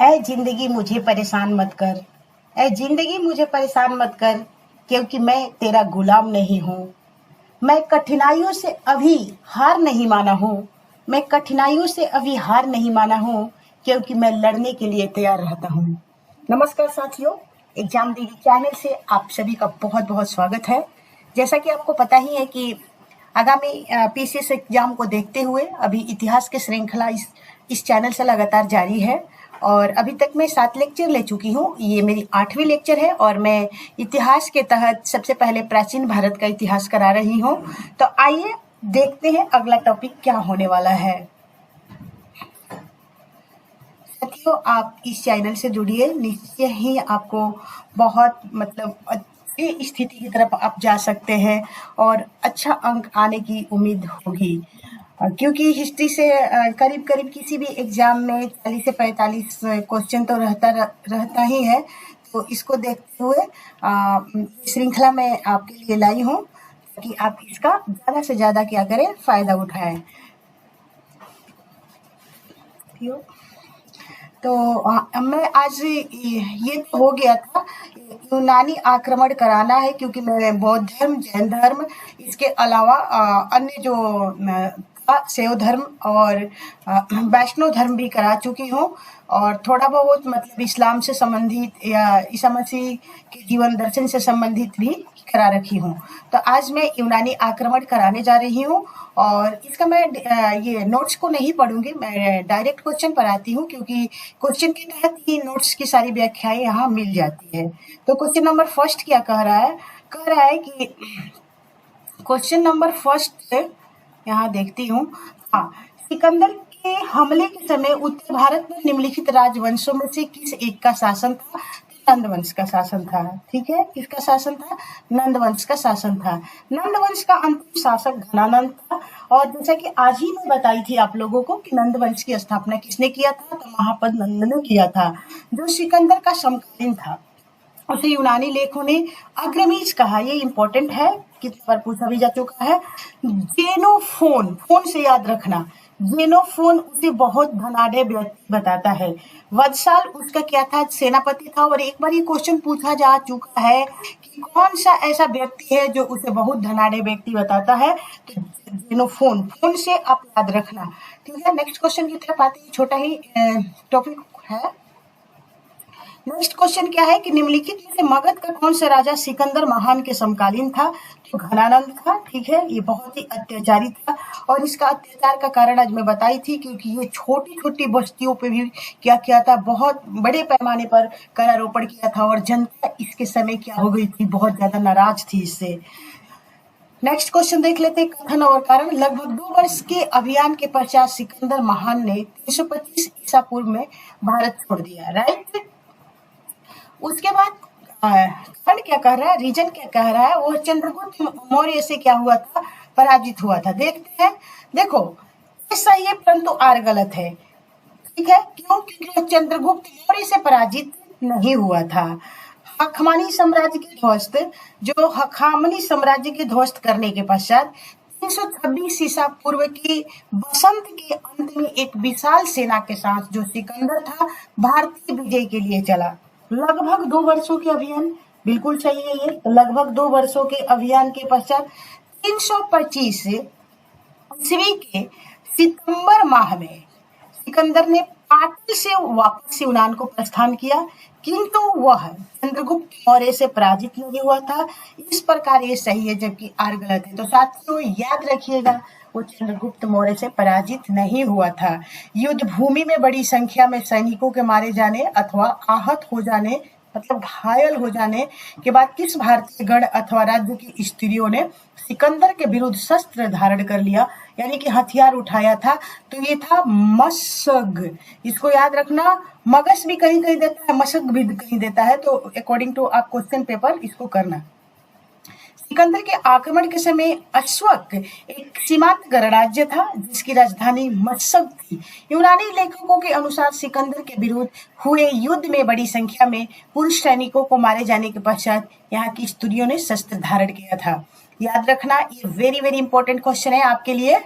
ऐ जिंदगी मुझे परेशान मत कर, ऐ जिंदगी मुझे परेशान मत कर, क्योंकि मैं तेरा गुलाम नहीं हूँ। मैं कठिनाइयों से अभी हार नहीं माना हूँ। मैं कठिनाइयों से अभी हार नहीं माना हूँ, क्योंकि मैं लड़ने के लिए तैयार रहता हूँ। नमस्कार साथियों, एग्जाम दीदी चैनल से आप सभी का बहुत बहुत स्वागत है। जैसा कि आपको पता ही है कि आगामी पीसीएस एग्जाम को देखते हुए अभी इतिहास की श्रृंखला इस चैनल से लगातार जारी है और अभी तक मैं 7 लेक्चर ले चुकी हूँ। ये मेरी 8वीं लेक्चर है और मैं इतिहास के तहत सबसे पहले प्राचीन भारत का इतिहास करा रही हूँ। तो आइए देखते हैं अगला टॉपिक क्या होने वाला है। साथियों, आप इस चैनल से जुड़िए, निश्चय ही आपको बहुत अच्छी स्थिति की तरफ आप जा सकते हैं और अच्छा अंक आने की उम्मीद होगी, क्योंकि हिस्ट्री से करीब करीब किसी भी एग्जाम में 40 से 45 क्वेश्चन तो रहता ही है। तो इसको देखते हुए श्रृंखला में आपके लिए लाई हूँ कि आप इसका ज़्यादा से ज़्यादा क्या करें, फायदा उठाएं। तो मैं आज ये तो हो गया था, यूनानी आक्रमण कराना है, क्योंकि मैं बौद्ध धर्म, जैन धर्म, इसके अलावा अन्य जो शैव धर्म और वैष्णव धर्म भी करा चुकी हूँ और थोड़ा बहुत इस्लाम से संबंधित या ईसा मसीह के जीवन दर्शन से संबंधित भी करा रखी हूँ। तो आज मैं यूनानी आक्रमण कराने जा रही हूँ और इसका मैं ये नोट्स को नहीं पढ़ूंगी, मैं डायरेक्ट क्वेश्चन पर आती हूँ, क्योंकि क्वेश्चन के तहत ही नोट्स की सारी व्याख्याएं यहाँ मिल जाती है। तो क्वेश्चन नंबर फर्स्ट क्या कह रहा है कि क्वेश्चन नंबर फर्स्ट यहाँ देखती हूँ। हाँ, सिकंदर के हमले के समय उत्तर भारत में निम्नलिखित राजवंशों में से किस एक का शासन था? नंद वंश का शासन था। ठीक है, किसका शासन था? नंद वंश का शासन था। नंद वंश का अंतिम शासक घनानंद था और जैसा कि आज ही मैं बताई थी आप लोगों को कि नंद वंश की स्थापना किसने किया था? तो महापद नंद ने किया था, जो सिकंदर का समकालीन था। उसे यूनानी लेखों ने अग्रमीज कहा। ये इंपॉर्टेंट है, कितनी बार पूछा भी जा चुका है। जेनोफोन, फोन से याद रखना, जेनोफोन उसे बहुत धनाढ़ व्यक्ति बताता है। वत्साल उसका क्या था? सेनापति था। और एक बार ये क्वेश्चन पूछा जा चुका है कि कौन सा ऐसा व्यक्ति है जो उसे बहुत धनाढ़ व्यक्ति बताता है? तो जेनोफोन, फोन से आप याद रखना। ठीक है, नेक्स्ट क्वेश्चन की तरफ आते हैं, छोटा ही टॉपिक है। नेक्स्ट क्वेश्चन क्या है कि निम्नलिखित में से मगध का कौन सा राजा सिकंदर महान के समकालीन था? तो घनानंद था। ठीक है, ये बहुत ही अत्याचारी था और इसका अत्याचार का कारण आज मैं बताई थी, क्योंकि ये छोटी छोटी बस्तियों पे भी क्या किया था, बहुत बड़े पैमाने पर करारोपण किया था और जनता इसके समय क्या हो गई थी, बहुत ज्यादा नाराज थी इससे। नेक्स्ट क्वेश्चन देख लेते हैं, कथन और कारण। लगभग 2 वर्ष के अभियान के पश्चात सिकंदर महान ने 325 ईसा पूर्व में भारत छोड़ दिया। राइट, उसके बाद खंड क्या कह रहा है, रीजन क्या कह रहा है? वो चंद्रगुप्त मौर्य से क्या हुआ था? पराजित हुआ था। देखते हैं। देखो, सही है परंतु आर गलत है। ठीक है, क्यों? क्योंकि चंद्रगुप्त मौर्य से पराजित नहीं हुआ था। हखामनी साम्राज्य के ध्वस्त, जो हखामनी साम्राज्य के ध्वस्त करने के पश्चात 326 ईसा पूर्व की बसंत के अंत में एक विशाल सेना के साथ जो सिकंदर था, भारतीय विजय के लिए चला। लगभग 2 वर्षों के अभियान, बिल्कुल सही है ये। लगभग 2 वर्षों के अभियान के पश्चात 325 ईस्वी के सितंबर माह में सिकंदर ने पाटली से वापस यूनान को प्रस्थान किया, किंतु वह चंद्रगुप्त मौर्य से पराजित नहीं हुआ था। इस प्रकार ये सही है, जबकि आर गलत है। तो साथियों याद रखिएगा, वो चंद्रगुप्त मौर्य से पराजित नहीं हुआ था। युद्ध भूमि में बड़ी संख्या में सैनिकों के मारे जाने अथवा आहत हो जाने, घायल हो जाने के बाद किस भारतीय गण अथवा राज्य की स्त्रियों ने सिकंदर के विरुद्ध शस्त्र धारण कर लिया, यानी कि हथियार उठाया था? तो ये था मशग। इसको याद रखना, मगस भी कहीं कहीं देता है, मशग भी कहीं देता है, तो अकॉर्डिंग टू आप क्वेश्चन पेपर इसको करना। सिकंदर के आक्रमण के समय अश्वक एक सीमांत गणराज्य था जिसकी राजधानी मशग थी। यूनानी लेखकों के अनुसार सिकंदर के विरुद्ध हुए युद्ध में बड़ी संख्या में पुरुष सैनिकों को मारे जाने के पश्चात यहाँ की स्त्रियों ने शस्त्र धारण किया था। याद रखना, ये वेरी वेरी इंपॉर्टेंट क्वेश्चन है आपके लिए।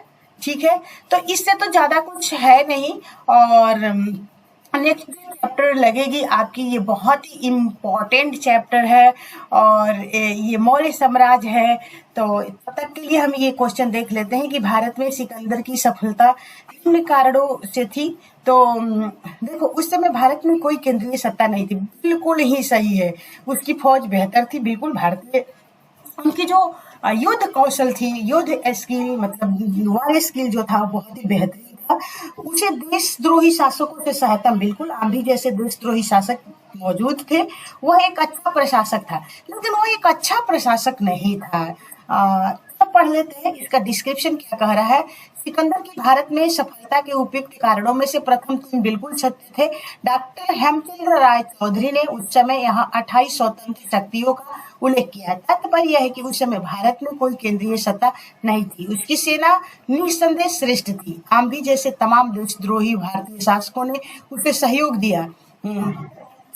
ठीक है, तो इससे तो ज्यादा कुछ है नहीं और नेक्स्ट चैप्टर लगेगी आपकी, ये बहुत ही इम्पोर्टेंट चैप्टर है और ये मौर्य साम्राज्य है। तो तब तक के लिए हम ये क्वेश्चन देख लेते हैं कि भारत में सिकंदर की सफलता किन कारणों से थी। तो देखो, उस समय भारत में कोई केंद्रीय सत्ता नहीं थी, बिल्कुल ही सही है। उसकी फौज बेहतर थी, बिल्कुल भारतीय। उनकी जो युद्ध कौशल थी, युद्ध स्किल मतलब वॉर स्किल जो था बहुत ही बेहतरीन था। उसे देशद्रोही शासकों से सहायता, बिल्कुल आंधी जैसे देशद्रोही शासक मौजूद थे। वह एक अच्छा प्रशासक था, लेकिन वो एक अच्छा प्रशासक नहीं था। अब पढ़ लेते हैं इसका डिस्क्रिप्शन क्या कह रहा है। सिकंदर की भारत में सफलता के उपयुक्त कारणों में से प्रथम तीन बिल्कुल सत्य थे। डॉक्टर हेमचंद्र राय चौधरी ने उस समय यहाँ 28 स्वतंत्र शक्तियों का उल्लेख किया है। तात्पर्य यह है कि उस समय भारत में कोई केंद्रीय सत्ता नहीं थी। उसकी सेना निस्संदेह श्रेष्ठ थी। आम्भी जैसे तमाम देशद्रोही भारतीय शासकों ने उसे सहयोग दिया,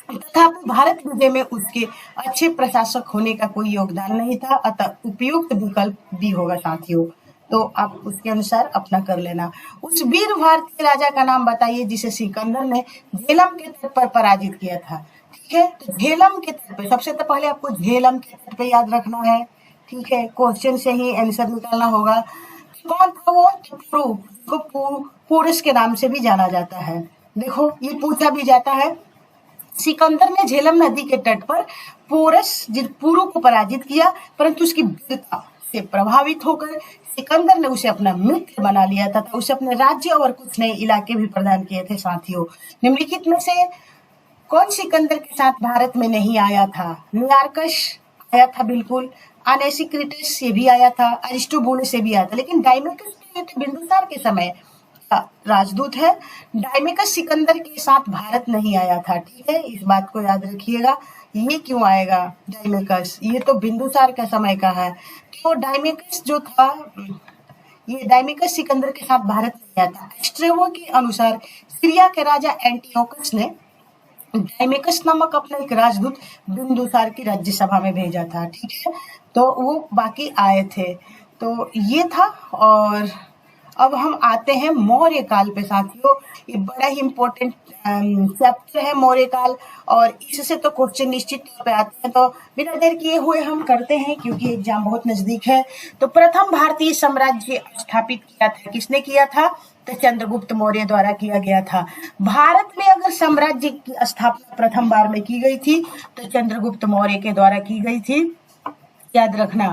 तथापि भारत विजय में उसके अच्छे प्रशासक होने का कोई योगदान नहीं था। अतः उपयुक्त विकल्प बी होगा साथियों। तो आप उसके अनुसार अपना कर लेना। उस वीर भारतीय राजा का नाम बताइए जिसे सिकंदर ने झेलम के तट पर पराजित किया था। ठीक है, तो झेलम के तट पे सबसे तो पहले आपको झेलम के तट पे याद रखना है। ठीक है, क्वेश्चन से ही आंसर निकालना होगा। कौन था वो? पुरुष के नाम से भी जाना जाता है। देखो, ये पूछा भी जाता है। सिकंदर ने झेलम नदी के तट पर पुरु को पराजित किया, परंतु उसकी वीरता से प्रभावित होकर सिकंदर ने उसे अपना मित्र बना लिया था। उसे अपने राज्य और कुछ नए इलाके भी प्रदान किए थे। साथियों, निम्नलिखित में से कौन सिकंदर के साथ भारत में नहीं आया था? नियारकस आया था, बिल्कुल। अनेसिक्रिटस से भी आया था, अरिस्टोबुलस से भी आया था, लेकिन डायमेकस बिंदुसार के समय राजदूत है। डायमेकस सिकंदर के साथ भारत नहीं आया था। ठीक है, इस बात को याद रखिएगा। ये क्यों आएगा डायमेकस? ये तो बिंदुसार का समय का है। तो डायमेकस जो था, ये डायमेकस सिकंदर के साथ भारत नहीं आया था। स्ट्रेबो के अनुसार सीरिया के राजा एंटियोकस ने डायमेकस नामक अपना एक राजदूत बिंदुसार की राज्यसभा में भेजा था। ठीक है, तो वो बाकी आए थे। तो ये था। और अब हम आते हैं मौर्य काल पे। साथियों, ये बड़ा ही इम्पोर्टेंट चैप्टर है मौर्य काल, और इससे तो क्वेश्चन निश्चित तौर पे आते हैं। तो बिना देर किए हुए हम करते हैं, क्योंकि एग्जाम बहुत नजदीक है। तो प्रथम भारतीय साम्राज्य स्थापित किया था किसने किया था? तो चंद्रगुप्त मौर्य द्वारा किया गया था। भारत में अगर साम्राज्य की स्थापना प्रथम बार में की गई थी तो चंद्रगुप्त मौर्य के द्वारा की गई थी। याद रखना,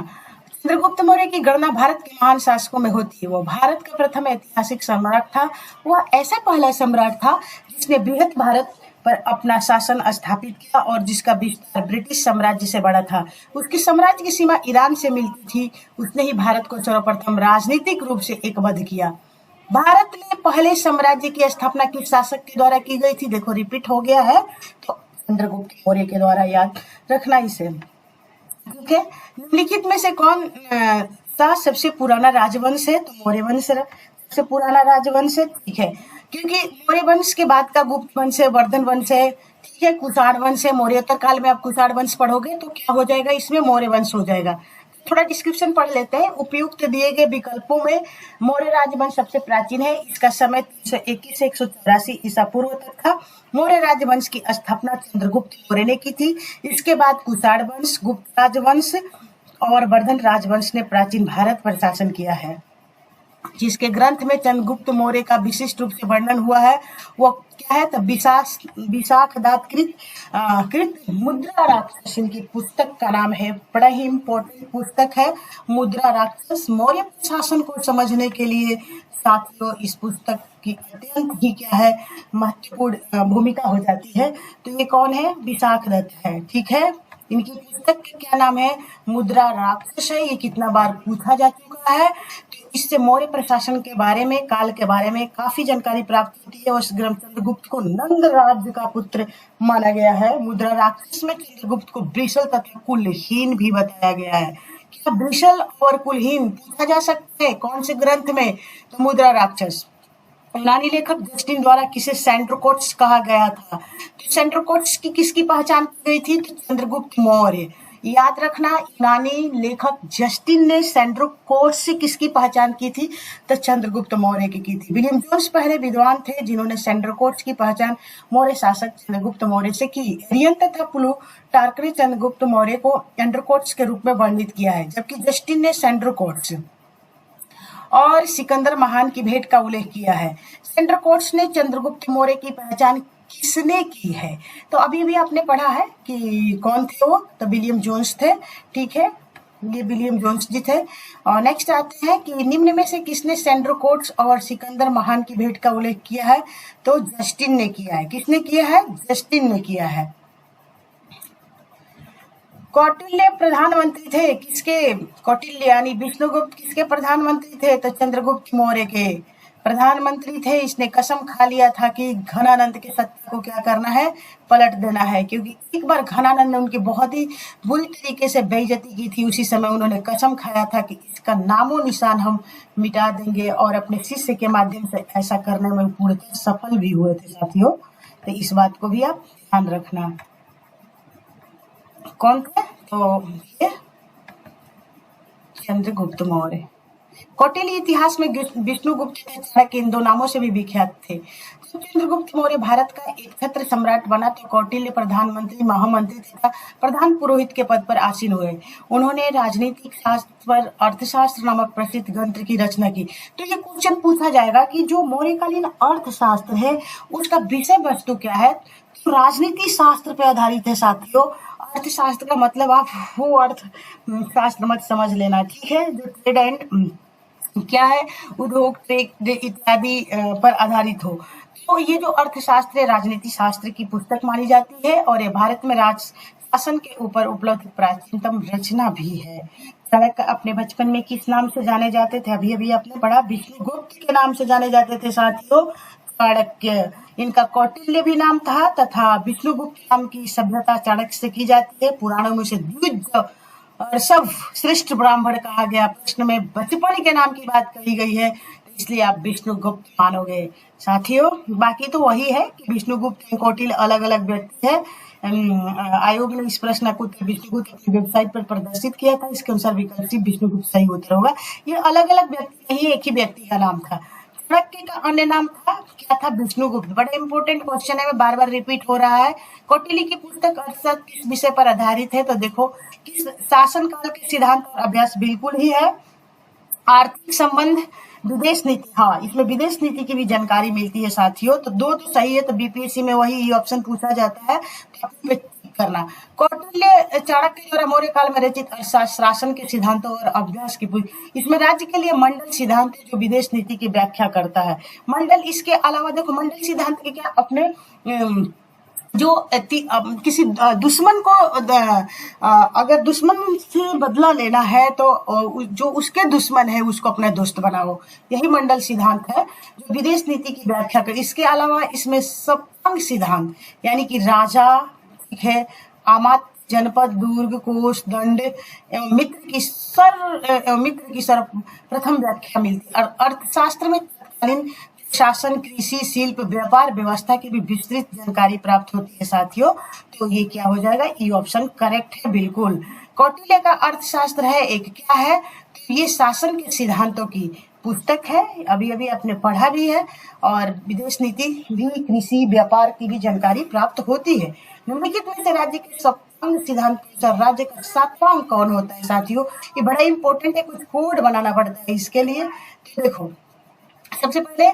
चंद्रगुप्त मौर्य की गणना भारत के महान शासकों में होती है। वो भारत का प्रथम ऐतिहासिक सम्राट था। वह ऐसा पहला सम्राट था जिसने बृहत भारत पर अपना शासन स्थापित किया और जिसका विस्तार ब्रिटिश साम्राज्य से बड़ा था। उसके साम्राज्य की सीमा ईरान से मिलती थी। उसने ही भारत को सर्वप्रथम राजनीतिक रूप से एकबद्ध किया। भारत में पहले साम्राज्य की स्थापना किस शासक के द्वारा की गई थी? देखो, रिपीट हो गया है, तो चंद्रगुप्त मौर्य के द्वारा याद रखना इसे। ठीक है, निम्नलिखित में से कौन सा सबसे पुराना राजवंश है? तो मौर्य वंश सबसे पुराना राजवंश है। ठीक है, क्योंकि मौर्य वंश के बाद का गुप्त वंश है, वर्धन वंश है। ठीक है, कुषाण वंश है। मौर्योत्तर काल में आप कुषाण वंश पढ़ोगे तो क्या हो जाएगा? इसमें मौर्य वंश हो जाएगा। थोड़ा डिस्क्रिप्शन पढ़ लेते हैं। उपयुक्त दिए गए विकल्पों में मौर्य राजवंश सबसे प्राचीन है। इसका समय 321 से 184 ईसा पूर्व तक था। मौर्य राजवंश की स्थापना चंद्रगुप्त मौर्य ने की थी। इसके बाद कुषाण वंश, गुप्त राजवंश और वर्धन राजवंश ने प्राचीन भारत पर शासन किया है। जिसके ग्रंथ में चंद्रगुप्त मौर्य का विशिष्ट रूप से वर्णन हुआ है वो क्या है? तो विशाखदात कृत मुद्रा राक्षस इनकी पुस्तक का नाम है। बड़ा ही इम्पोर्टेंट पुस्तक है मुद्रा राक्षस। मौर्य प्रशासन को समझने के लिए साथियों इस पुस्तक की अत्यंत ही क्या है, महत्वपूर्ण भूमिका हो जाती है। तो ये कौन है? विशाखदत्त है। ठीक है, इनकी पुस्तक का क्या नाम है? मुद्रा राक्षस है। ये कितना बार पूछा जा चुका है। तो इससे मौर्य प्रशासन के बारे में, काल के बारे में काफी जानकारी प्राप्त होती है। और ग्रंथ चंद्रगुप्त को नंद राज्य का पुत्र माना गया है। मुद्रा राक्षस में चंद्रगुप्त को वृषल तथा कुलहीन भी बताया गया है। क्या वृषल और कुलहीन पूछा जा सकता है कौन से ग्रंथ में? तो मुद्रा राक्षस। यूनानी लेखक जस्टिन द्वारा किसे सेंट्रोकोट्स कहा गया था? तो सेंट्रोकोट्स की किसकी पहचान की गई थी? तो चंद्रगुप्त मौर्य। याद रखना, यूनानी लेखक जस्टिन ने सेंड्रोकोट्स से किसकी पहचान की थी? तो चंद्रगुप्त मौर्य की थी। विलियम जोन्स पहले विद्वान थे जिन्होंने सेंड्रोकोट्स की पहचान मौर्य शासक चंद्रगुप्त मौर्य से की। एरियन तथा प्लूटार्क ने चंद्रगुप्त मौर्य को एंड्रोकोट्स के रूप में वर्णित किया है, जबकि जस्टिन ने सेंड्रोकोट्स और सिकंदर महान की भेंट का उल्लेख किया है। सेंड्रोकोट्स ने चंद्रगुप्त मौर्य की पहचान किसने की है? तो अभी भी आपने पढ़ा है कि कौन थे वो? तो विलियम जोन्स थे। ठीक है, ये विलियम जोन्स जी थे। और नेक्स्ट आते हैं कि निम्न में से किसने सेंड्रोकोट्स और सिकंदर महान की भेंट का उल्लेख किया है? तो जस्टिन ने किया है। किसने किया है? जस्टिन ने किया है। कौटिल्य प्रधानमंत्री थे किसके? कौटिल्य यानी विष्णुगुप्त किसके प्रधानमंत्री थे? तो चंद्रगुप्त मौर्य के प्रधानमंत्री थे। इसने कसम खा लिया था कि घनानंद के सत्ता को क्या करना है? पलट देना है, क्योंकि एक बार घनानंद ने उनकी बहुत ही बुरी तरीके से बेइज्जती की थी। उसी समय उन्होंने कसम खाया था कि इसका नामो निशान हम मिटा देंगे, और अपने शिष्य के माध्यम से ऐसा करने में पूर्णतः सफल भी हुए थे साथियों। तो इस बात को भी आप ध्यान रखना। कौन थे? तो ये चंद्रगुप्त मौर्य। कौटिल्य इतिहास में विष्णुगुप्त तथा चाणक्य इन दो नामों से भी विख्यात थे। जब चंद्रगुप्त मौर्य भारत का एकछत्र सम्राट बना तो कौटिल्य प्रधानमंत्री, महामंत्री तथा प्रधान पुरोहित के पद पर आसीन हुए। उन्होंने राजनीतिक शास्त्र पर अर्थशास्त्र नामक प्रसिद्ध ग्रंथ की रचना की। तो ये क्वेश्चन पूछा जाएगा कि जो मौर्यकालीन अर्थशास्त्र है उसका विषय वस्तु क्या है? तो राजनीति शास्त्र पर आधारित है साथियों। अर्थशास्त्र का मतलब आप वो अर्थ शास्त्र मत समझ लेना, ठीक है, जो ट्रेड एंड क्या है, उद्योग, ट्रेड इत्यादि पर आधारित हो। तो ये जो अर्थशास्त्र है राजनीति शास्त्र की पुस्तक मानी जाती है, और ये भारत में राज शासन के ऊपर उपलब्ध प्राचीनतम रचना भी है। चाणक्य अपने बचपन में किस नाम से जाने जाते थे? अभी अभी आपने पढ़ा, विष्णुगुप्त के नाम से जाने जाते थे साथियों। चाणक्य, इनका कौटिल्य भी नाम था तथा विष्णुगुप्त नाम की सभ्यता चाणक्य से की जाती है। पुराणों में से द्विज और सब श्रेष्ठ ब्राह्मण कहा गया। प्रश्न में बचपन के नाम की बात कही गई है, इसलिए आप विष्णुगुप्त मानोगे साथियों। बाकी तो वही है कि विष्णुगुप्त और कौटिल्य अलग अलग व्यक्ति है। आयोग ने इस प्रश्न को विष्णुगुप्त अपनी वेबसाइट पर प्रदर्शित किया था। इसके अनुसार विकल्प सी विष्णुगुप्त सही उत्तर होगा। ये अलग अलग व्यक्ति नहीं, एक ही व्यक्ति का नाम था। चाणक्य का अन्य नाम था क्या था? विष्णुगुप्त। बड़ा इंपॉर्टेंट क्वेश्चन है, बार बार रिपीट हो रहा है। कौटिल्य की पुस्तक अर्थशास्त्र किस विषय पर आधारित है? तो देखो, किस शासन काल के सिद्धांत और अभ्यास बिल्कुल ही है। आर्थिक संबंध, विदेश नीति, हाँ इसमें विदेश नीति की भी जानकारी मिलती है साथियों। तो दो तो सही है, तो बीपीएससी में वही ऑप्शन पूछा जाता है, तो करना। कौटिल्य चाणक्य द्वारा मौर्य काल में रचित शासन के सिद्धांतों और अभ्यास की इसमें राज्य के लिए मंडल सिद्धांत जो विदेश नीति की व्याख्या करता है। मंडल, इसके अलावा देखो मंडल सिद्धांत के क्या अपने जो किसी दुश्मन को अगर दुश्मन से बदला लेना है तो जो उसके दुश्मन है उसको अपना दोस्त बनाओ, यही मंडल सिद्धांत है जो विदेश नीति की व्याख्या कर। इसके अलावा इसमें सप्तांग सिद्धांत यानी कि राजा, ठीक है, आमात्य, जनपद, दुर्ग, कोष, दंड एवं मित्र की सर्वप्रथम व्याख्या मिलती है। और अर्थशास्त्र में तत्कालीन शासन, कृषि, शिल्प, व्यापार व्यवस्था की भी विस्तृत जानकारी प्राप्त होती है साथियों। तो ये क्या हो जाएगा? ये ऑप्शन करेक्ट है बिल्कुल। कौटिल्य का अर्थशास्त्र है एक, क्या है? तो ये शासन के सिद्धांतों की पुस्तक है, अभी अभी आपने पढ़ा भी है। और विदेश नीति भी, कृषि, व्यापार की भी जानकारी प्राप्त होती है। निम्नलिखित में से राज्य के सप्तांग सिद्धांत के अनुसार राज्य का सातवां अंक कौन होता है साथियों? ये बड़ा इंपॉर्टेंट है, कुछ कोड बनाना पड़ता है इसके लिए। तो देखो, सबसे पहले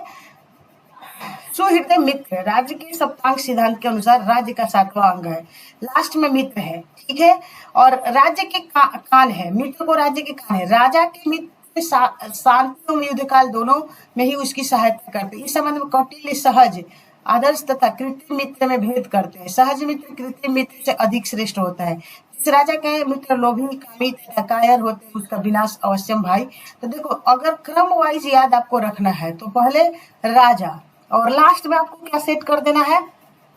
सुहृदय मित्र राज्य के सप्तांग सिद्धांत के अनुसार राज्य का सातवां अंग है। लास्ट में मित्र है, ठीक है, और राज्य के कान है, मित्र को राज्य के कान है। राजा के मित्र शांति एवं युद्ध काल दोनों में ही उसकी सहायता करते हैं। इस संबंध में कौटिल्य सहज, आदर्श तथा कृत्रिम मित्र में भेद करते हैं। सहज मित्र कृत्रिम मित्र से अधिक श्रेष्ठ होता है। जिस राजा के मित्र लोभी, कामी तथा कायर होते हैं उसका विनाश अवश्यम भाई। तो देखो, अगर क्रम वाइज याद आपको रखना है तो पहले राजा और लास्ट में आपको क्या सेट कर देना है?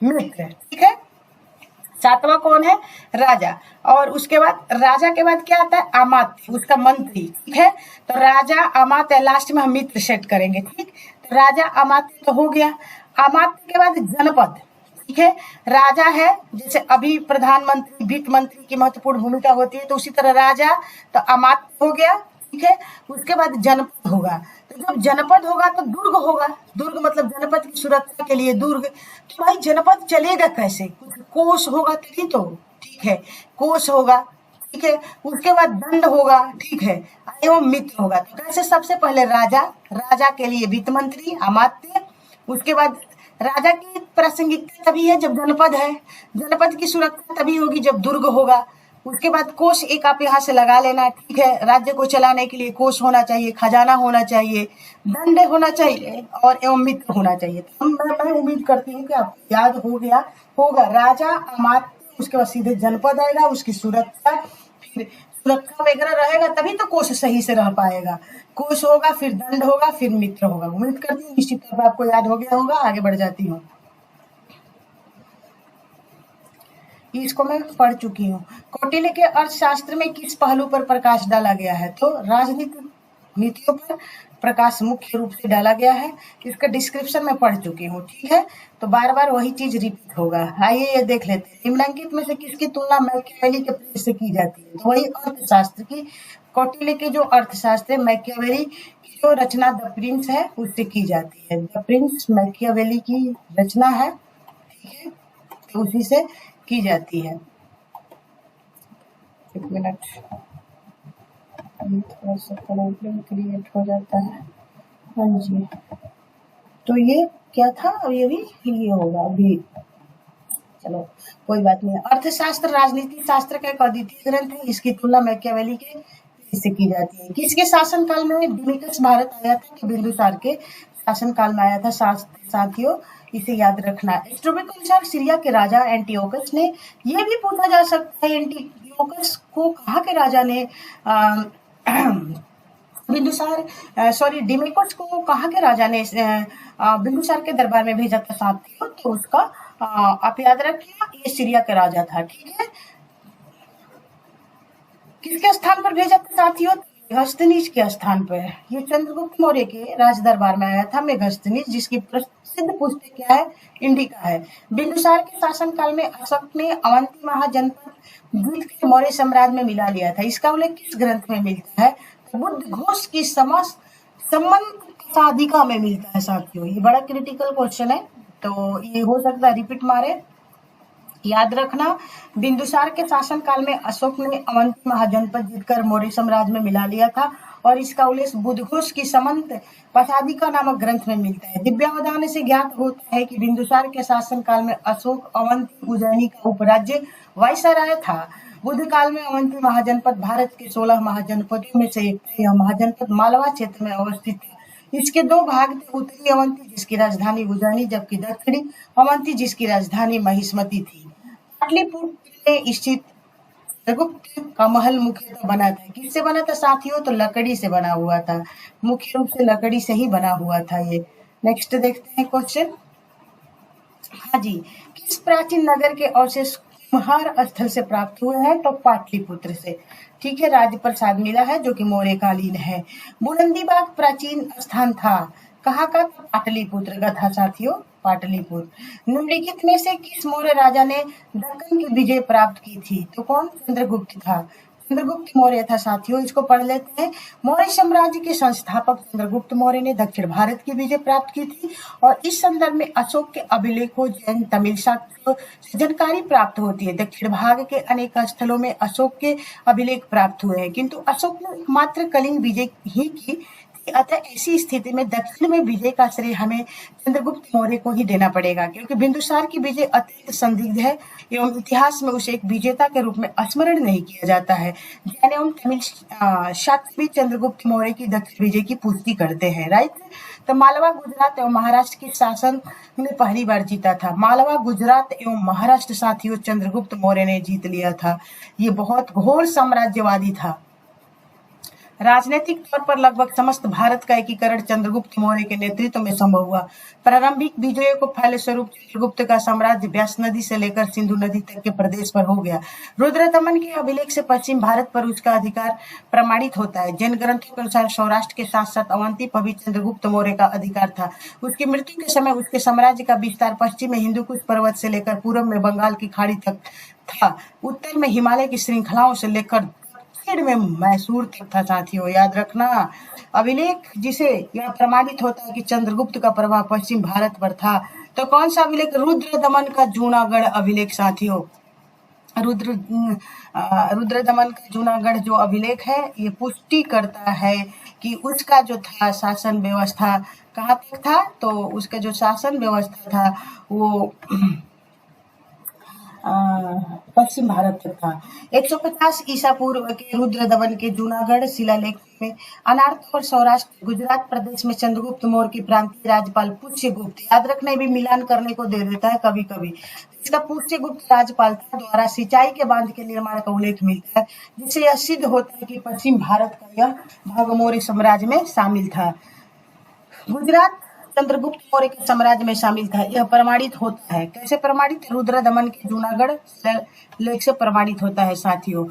मित्र, ठीक है। सातवां कौन है? राजा। और उसके बाद राजा के बाद क्या आता है? अमात्य, उसका मंत्री, ठीक है। तो राजा, अमात्य, लास्ट में हम मित्र सेट करेंगे, ठीक। तो राजा, अमात्य तो हो गया। अमात्य के बाद जनपद, ठीक है। राजा है, जैसे अभी प्रधानमंत्री वित्त मंत्री की महत्वपूर्ण भूमिका होती है, तो उसी तरह राजा, तो अमात्य हो गया, ठीक है। उसके बाद जनपद होगा, तो जब जनपद होगा तो दुर्ग होगा। दुर्ग मतलब जनपद की सुरक्षा के लिए दुर्ग। तो भाई जनपद चलेगा कैसे? कुछ कोष होगा तभी तो, ठीक है, कोष होगा, ठीक है। उसके बाद दंड होगा, ठीक है, एवं मित्र होगा। तो कैसे? सबसे पहले राजा, राजा के लिए वित्त मंत्री, अमात्य। उसके बाद राजा की प्रासंगिकता तभी है जब जनपद है, जनपद की सुरक्षा तभी होगी जब दुर्ग होगा। उसके बाद कोष एक आप यहाँ से लगा लेना, ठीक है। राज्य को चलाने के लिए कोष होना चाहिए, खजाना होना चाहिए, दंड होना चाहिए और एवं मित्र होना चाहिए। तो मैं उम्मीद करती हूँ कि आपको याद हो गया होगा। राजा, अमात्य, उसके बाद सीधे जनपद आएगा, उसकी सुरक्षा, फिर सुरक्षा वगैरह रहेगा तभी तो कोष सही से रह पाएगा। कोष होगा, फिर दंड होगा, फिर मित्र होगा। उम्मीद करती हूँ निश्चित तौर पर आपको याद हो गया होगा। आगे बढ़ जाती हूँ, इसको मैं पढ़ चुकी हूँ। कौटिल्य के अर्थशास्त्र में किस पहलू पर प्रकाश डाला गया है? तो राजनीतिक नीतियों पर प्रकाश मुख्य रूप से डाला गया है। इसका डिस्क्रिप्शन में पढ़ चुकी हूँ, ठीक है। तो बार बार वही चीज रिपीट होगा। आइए ये देख लेते हैं। निम्नलिखित में से किसकी तुलना मैकियावेली के प्रयोग से की जाती है? तो वही अर्थशास्त्र की। कौटिल्य के जो अर्थशास्त्र है, मैकियावेली की जो रचना द प्रिंस है उससे की जाती है। द प्रिंस मैकियावेली की रचना है, ठीक है, तो उसी से की जाती है। एक मिनट, थोड़ा सा प्रॉब्लम क्रिएट हो जाता है। हाँ जी, तो ये क्या था? अभी अभी ये होगा अभी, चलो कोई बात नहीं। अर्थशास्त्र राजनीति शास्त्र का एक अद्वितीय ग्रंथ है। इसकी तुलना मैकियावेली के इससे की जाती है। किसके शासन काल में डिमिटस भारत आया था? कि बिंदुसार के शासन काल में आया था। साथियों इसे याद रखना। स्ट्रोबे के अनुसार सीरिया के राजा एंटियोकस ने, यह भी पूछा जा सकता है एंटियोकस को कहाँ के राजा ने डिमेकोस को कहाँ के राजा ने बिंदुसार के दरबार में भेजा था साथियों? तो उसका आप याद रखिए, ये सीरिया का राजा था, ठीक है। किसके स्थान पर भेजा था साथियों? मेगास्थनीज के स्थान पर। ये चंद्रगुप्त मौर्य के राज दरबार में आया था मेगास्थनीज, जिसकी प्रसिद्ध पुस्तक क्या है? इंडिका है। बिंदुसार के शासन काल में अशोक ने अवंती महाजनपद द्वीप के मौर्य साम्राज्य में मिला लिया था। इसका उल्लेख किस ग्रंथ में मिलता है? तो बुद्ध घोष की संबंध साधिका में मिलता है साथियों। ये बड़ा क्रिटिकल क्वेश्चन है, तो ये हो सकता है रिपीट मारे। याद रखना, बिंदुसार के शासन काल में अशोक ने अवंती महाजनपद जीतकर मौर्य साम्राज्य में मिला लिया था और इसका उल्लेख बुद्धघोष की समंत पसादिका नामक ग्रंथ में मिलता है। दिव्यावधान से ज्ञात होता है कि बिंदुसार के शासन काल में अशोक अवंती उज्जैनी का उपराज्य वायसराय था। बुद्ध काल में अवंती महाजनपद भारत के 16 महाजनपदों में से एक था। यह महाजनपद मालवा क्षेत्र में अवस्थित है। इसके दो भाग थे, उत्तरी अवंती जिसकी राजधानी उज्जैनी, जबकि दक्षिणी अवंती जिसकी राजधानी महिष्मती थी। पाटलिपुत्र में स्थित चित्रगुप्त का महल मुख्यतः बना था। किससे बना था साथियों? तो लकड़ी से बना हुआ था, मुख्य रूप से लकड़ी से ही बना हुआ था ये। नेक्स्ट देखते हैं क्वेश्चन। हाँ जी, किस प्राचीन नगर के अवशेष कुम्हार स्थल से प्राप्त हुए हैं? तो पाटलिपुत्र से, ठीक है। राजप्रसाद मिला है जो कि मौर्य कालीन है। बुलंदीबाग प्राचीन स्थान था, कहाँ का? पाटलिपुत्र का था साथियों, पाटलिपुत्र। निम्नलिखित में से किस मौर्य राजा ने दक्कन की विजय प्राप्त की थी? तो कौन? चंद्रगुप्त था, चंद्रगुप्त मौर्य था साथियों। इसको पढ़ लेते हैं। मौर्य साम्राज्य के संस्थापक चंद्रगुप्त मौर्य ने दक्षिण भारत की विजय प्राप्त की थी और इस संदर्भ में अशोक के अभिलेखों, जैन, तमिल साक्ष्यों से जानकारी प्राप्त होती है। दक्षिण भाग के अनेक स्थलों में अशोक के अभिलेख प्राप्त हुए हैं, किंतु अशोक ने मात्र कलिंग विजय ही की। अतः ऐसी स्थिति में दक्षिण में विजय का श्रेय हमें चंद्रगुप्त मौर्य को ही देना पड़ेगा, क्योंकि बिंदुसार की विजय अत्यंत संदिग्ध है एवं इतिहास में उसे एक विजेता के रूप में स्मरण नहीं किया जाता है। जैन एवं तमिल साक्ष्य भी चंद्रगुप्त मौर्य की दक्षिण विजय की पुष्टि करते हैं, राइट। तो मालवा, गुजरात एवं महाराष्ट्र के शासन ने पहली बार जीता था। मालवा, गुजरात एवं महाराष्ट्र साथियों चंद्रगुप्त मौर्य ने जीत लिया था। ये बहुत घोर साम्राज्यवादी था, राजनीतिक तौर पर लगभग समस्त भारत का एकीकरण चंद्रगुप्त मौर्य के नेतृत्व में संभव हुआ। प्रारंभिक विजयों को फल स्वरूप चंद्रगुप्त का साम्राज्य व्यास नदी से लेकर सिंधु नदी तक के प्रदेश पर हो गया। रुद्रदमन के अभिलेख से पश्चिम भारत पर उसका अधिकार प्रमाणित होता है। जैन ग्रंथों के अनुसार सौराष्ट्र के साथ साथ अवंती पर भी चंद्रगुप्त मौर्य का अधिकार था। उसकी मृत्यु के समय उसके साम्राज्य का विस्तार पश्चिम में हिंदुकुश पर्वत से लेकर पूर्व में बंगाल की खाड़ी तक था, उत्तर में हिमालय की श्रृंखलाओं से लेकर दक्षिण में मैसूर तक था। साथियों याद रखना, अभिलेख जिसे यह प्रमाणित होता है कि चंद्रगुप्त का प्रभाव पश्चिम भारत पर था। तो कौन सा अभिलेख? रुद्रदमन का जूनागढ़ अभिलेख। साथियों रुद्रदमन का जूनागढ़ जो अभिलेख है ये पुष्टि करता है कि उसका जो था शासन व्यवस्था कहाँ तक था, तो उसका जो शासन व्यवस्था था वो पश्चिम भारत तक था। 150 ईसा पूर्व के रुद्रदमन के जूनागढ़ शिलालेख में अनार्थ और सौराष्ट्र गुजरात प्रदेश में चंद्रगुप्त मौर्य की प्रांतीय राज्यपाल पुष्यगुप्त, याद रखना भी मिलान करने को दे देता है कभी कभी, इसका पुष्यगुप्त राज्यपाल द्वारा सिंचाई के बांध के निर्माण का उल्लेख मिलता है, जिससे यह सिद्ध होता है कि पश्चिम भारत का यह भाग मौर्य साम्राज्य में शामिल था। गुजरात चंद्रगुप्त मौर्य के साम्राज्य में शामिल था, यह प्रमाणित होता है। कैसे प्रमाणित? रुद्रदमन के जूनागढ़ लेख से प्रमाणित होता है। साथियों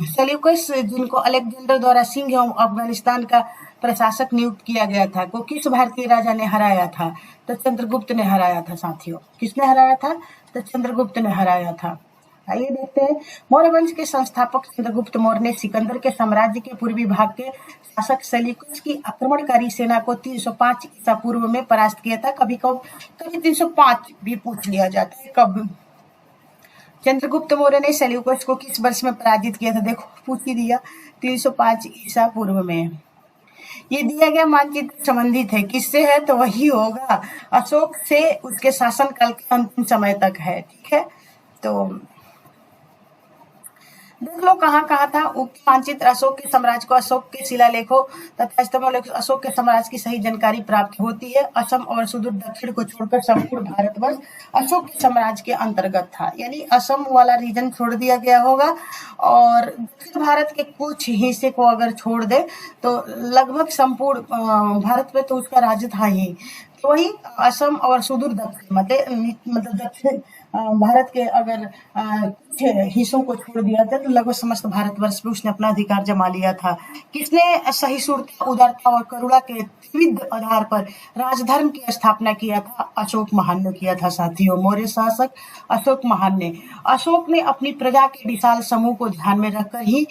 सेल्यूकस जिनको अलेक्जेंडर द्वारा सिंह एवं अफगानिस्तान का प्रशासक नियुक्त किया गया था, को किस भारतीय राजा ने हराया था? तो चंद्रगुप्त ने हराया था। साथियों किसने हराया था? तो चंद्रगुप्त ने हराया था। आइए देखते हैं। मौर्य वंश के संस्थापक चंद्रगुप्त मौर्य ने सिकंदर के साम्राज्य के पूर्वी भाग के शासक सेल्यूकस की आक्रमणकारी सेना को 305 ईसा पूर्व में परास्त किया था। कभी 305 भी पूछ लिया जाता है कब। चंद्रगुप्त मौर्य ने सेल्यूकस को किस वर्ष में पराजित किया था? देखो पूछ ही दिया, 305 ईसा पूर्व में। ये दिया गया मानचित्र संबंधित है किससे है? तो वही होगा अशोक से, उसके शासनकाल के अंतिम समय तक है। ठीक है, तो देख लो कहाँ कहाँ था उक्त मानचित्र। अशोक के साम्राज्य को अशोक के शिलालेखों तथा स्तंभों से अशोक के साम्राज्य की सही जानकारी प्राप्त होती है। असम और सुदूर दक्षिण को छोड़कर संपूर्ण भारतवर्ष अशोक के साम्राज्य के अंतर्गत था, यानी असम वाला रीजन छोड़ दिया गया होगा और दक्षिण भारत के कुछ हिस्से को अगर छोड़ दे तो लगभग संपूर्ण भारत में तो उसका राज्य था ही। तो वही असम और सुदूर दक्षिण मतलब दक्षिण भारत के अगर कुछ हिस्सों को छोड़ दिया था तो लगभग समस्त भारतवर्ष में उसने अपना अधिकार जमा लिया था। किसने सहिष्णुता, उदारता और करुणा के त्रिविध आधार पर राजधर्म की स्थापना किया था? अशोक महान ने किया था। साथियों मौर्य शासक अशोक महान ने। अशोक ने अपनी प्रजा के विशाल समूह को ध्यान में रखकर ही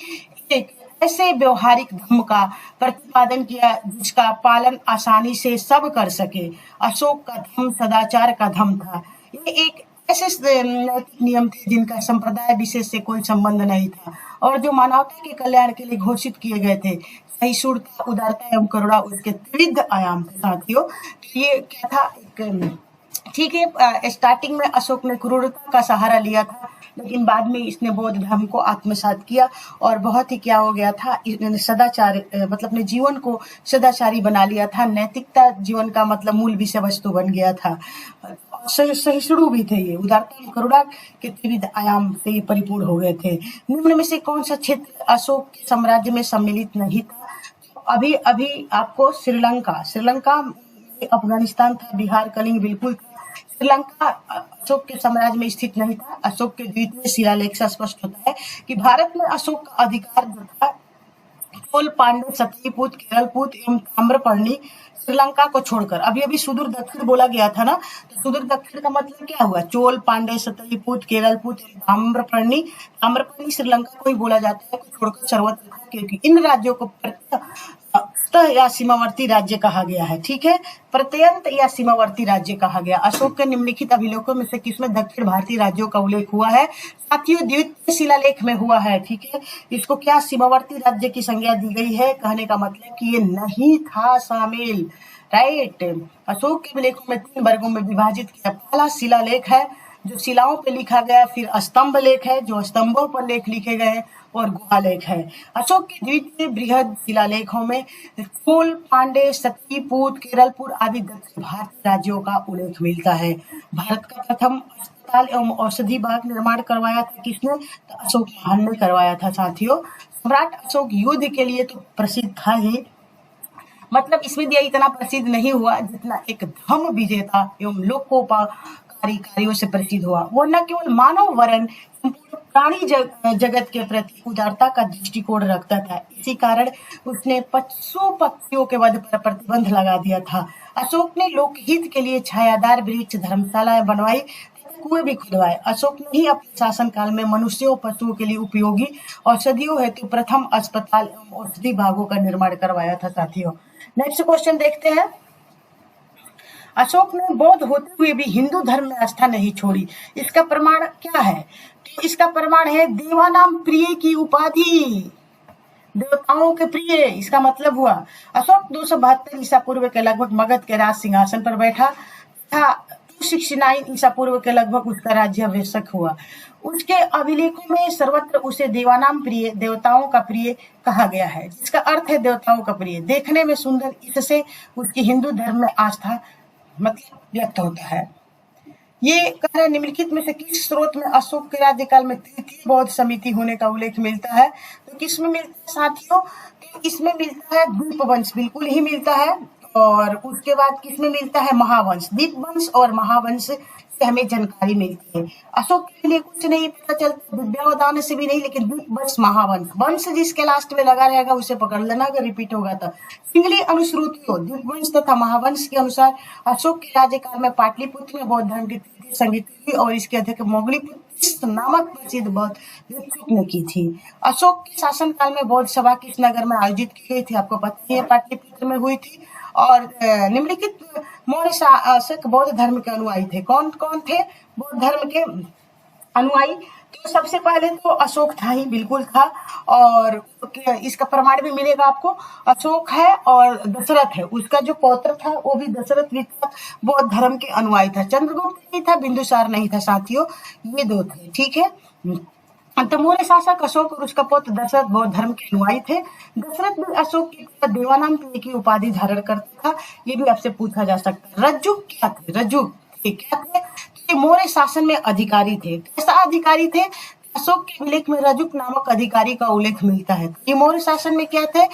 एक ऐसे व्यवहारिक धर्म का प्रतिपादन किया जिसका पालन आसानी से सब कर सके। अशोक का धर्म सदाचार का धर्म था। ये एक ऐसे नैतिक नियम थे जिनका संप्रदाय विशेष से कोई संबंध नहीं था और जो मानवता के कल्याण के लिए घोषित किए गए थे। सहिष्णुता, उदारता एवं करुणा उसके त्रिविध आयाम थे। साथियों ये क्या था? एक ठीक है, स्टार्टिंग में अशोक ने क्रूरता का सहारा लिया था, लेकिन बाद में इसने बौद्ध धर्म को आत्मसात किया और बहुत ही क्या हो गया था, इसने सदाचार मतलब अपने जीवन को सदाचारी बना लिया था। नैतिकता जीवन का मतलब मूल विषय वस्तु बन गया था। सहिष्णु भी थे ये, उदारता करुणा के त्रिविध आयाम से ये परिपूर्ण हो गए थे। निम्न में से कौन सा क्षेत्र अशोक के साम्राज्य में सम्मिलित नहीं था? अभी अभी आपको श्रीलंका अफगानिस्तान था, बिहार कलिंग बिल्कुल था। श्रीलंका अशोक के साम्राज्य में स्थित नहीं था। अशोक के द्वितीय शिलालेख से स्पष्ट होता है कि भारत में अशोक का अधिकार जो था चोल, पांड्य, सतलीपुत्र, केरलपुत्र एवं ताम्रपर्णी श्रीलंका को छोड़कर। अभी अभी सुदूर दक्षिण बोला गया था ना, तो सुदूर दक्षिण का मतलब क्या हुआ? चोल, पांड्य, सतलीपुत्र, केरलपुत्र, ताम्रपर्णी श्रीलंका को ही बोला जाता है, छोड़कर सर्वत्र था, क्योंकि इन राज्यों को या सीमावर्ती राज्य कहा गया है। ठीक है, प्रत्यंत या सीमावर्ती राज्य कहा गया। अशोक के निम्नलिखित अभिलेखों में से किसमें दक्षिण भारतीय राज्यों का उल्लेख हुआ है? साथियों द्वितीय शिलालेख में हुआ है। ठीक है, इसको क्या शिमावर्ती राज्य की संज्ञा दी गई है? कहने का मतलब कि ये नहीं था शामिल। राइट, अशोक के अभिलेखों में 3 वर्गों में विभाजित किया। पहला शिलालेख है जो शिलाओं पे लिखा गया, फिर स्तंभ लेख है जो स्तंभों पर लेख लिखे गए, और गुहा लेख है। अशोक के द्वितीय बृहद शिलालेखों में चोल, पांड्य, सतलीपुत्र, केरलपुर आदि दक्षिण भारतीय राज्यों का उल्लेख मिलता है। भारत का प्रथम अस्पताल एवं औषधि बाग निर्माण करवाया था किसने? तो अशोक महान ने करवाया था। साथियों सम्राट अशोक युद्ध के लिए तो प्रसिद्ध था ही, मतलब इसमें दिया इतना प्रसिद्ध नहीं हुआ जितना एक धर्म विजेता एवं लोकोपकारी कार्यों से प्रसिद्ध हुआ। वो न केवल मानव वरण संपूर्ण प्राणी जगत के प्रति उदारता का दृष्टिकोण रखता था, इसी कारण उसने पशु पक्षियों के वध पर प्रतिबंध लगा दिया था। अशोक ने लोकहित के लिए छायादार वृक्ष, धर्मशालाएं बनवाई, कुएं भी खुदवाए। अशोक ने ही अपने शासनकाल में मनुष्यों पशुओं के लिए उपयोगी औषधियों हेतु प्रथम अस्पताल एवं औषधि भागों का निर्माण करवाया था। साथियों, नेक्स्ट क्वेश्चन देखते हैं। अशोक ने बौद्ध होते हुए भी हिंदू धर्म में आस्था नहीं छोड़ी, इसका प्रमाण क्या है? तो इसका प्रमाण है देवानाम प्रिय की उपाधि, देवताओं के प्रिय। इसका मतलब हुआ अशोक 272 ईसा पूर्व के लगभग मगध के राज सिंहासन पर बैठा था। 269 ईसा पूर्व के लगभग उसका राज्याभिषेक हुआ। उसके अभिलेखों में सर्वत्र उसे देवानाम प्रिय, देवताओं का प्रिय कहा गया है, जिसका अर्थ है देवताओं का प्रिय, देखने में सुंदर। इससे उसकी हिंदू धर्म में आस्था मतलब व्यक्त होता है। ये कह रहे निम्नलिखित में से किस स्रोत में अशोक के राज्यकाल में तृतीय बौद्ध समिति होने का उल्लेख मिलता है? तो किसमें मिलता है साथियों? तो इसमें मिलता है दीपवंश, बिल्कुल ही मिलता है। और उसके बाद किसमें मिलता है? महावंश। दीपवंश और महावंश से हमें जानकारी मिलती है। अशोक के लिए कुछ नहीं पता चलता, विद्यावदान से भी नहीं, लेकिन दीपवंश, महावंश, वंश जिसके लास्ट में लगा रहेगा उसे पकड़ लेना, अगर रिपीट होगा तो। सिंगली अनुश्रुतियों दीपवंश तथा महावंश के अनुसार अशोक के राज्यकाल में पाटलिपुत्र में बौद्ध धर्म की तृतीय संगीति हुई और इसके अध्यक्ष मोगलीपुत्र नामक प्रसिद्ध बौद्ध भिक्षुक ने की थी। अशोक के शासनकाल में बौद्ध सभा किस नगर में आयोजित की गई थी? आपको पता ही है, पाटलिपुत्र में हुई थी। और निम्नलिखित मौर्य शासक बौद्ध धर्म के अनुयायी थे। कौन कौन थे बौद्ध धर्म के अनुयायी? तो सबसे पहले तो अशोक था ही, बिल्कुल था। और इसका प्रमाण भी मिलेगा आपको। अशोक है और दशरथ है, उसका जो पौत्र था वो भी दशरथ भी था, बौद्ध धर्म के अनुयायी था। चंद्रगुप्त नहीं था, बिंदुसार नहीं था साथियों, ये दो थे, ठीक है। तो मौर्य शासक अशोक और उसका पुत्र दशरथ बौद्ध धर्म के अनुयायी थे। दशरथ भी अशोक की देवानाम प्रिय की उपाधि धारण करता था, ये भी आपसे पूछा जा सकता है। रज्जुक क्या थे? रज्जुक क्या थे? ये मौर्य शासन में अधिकारी थे। कैसा अधिकारी थे? अशोक के अभिलेख में रज्जुक नामक अधिकारी का उल्लेख मिलता है। ये मौर्य शासन में क्या थे?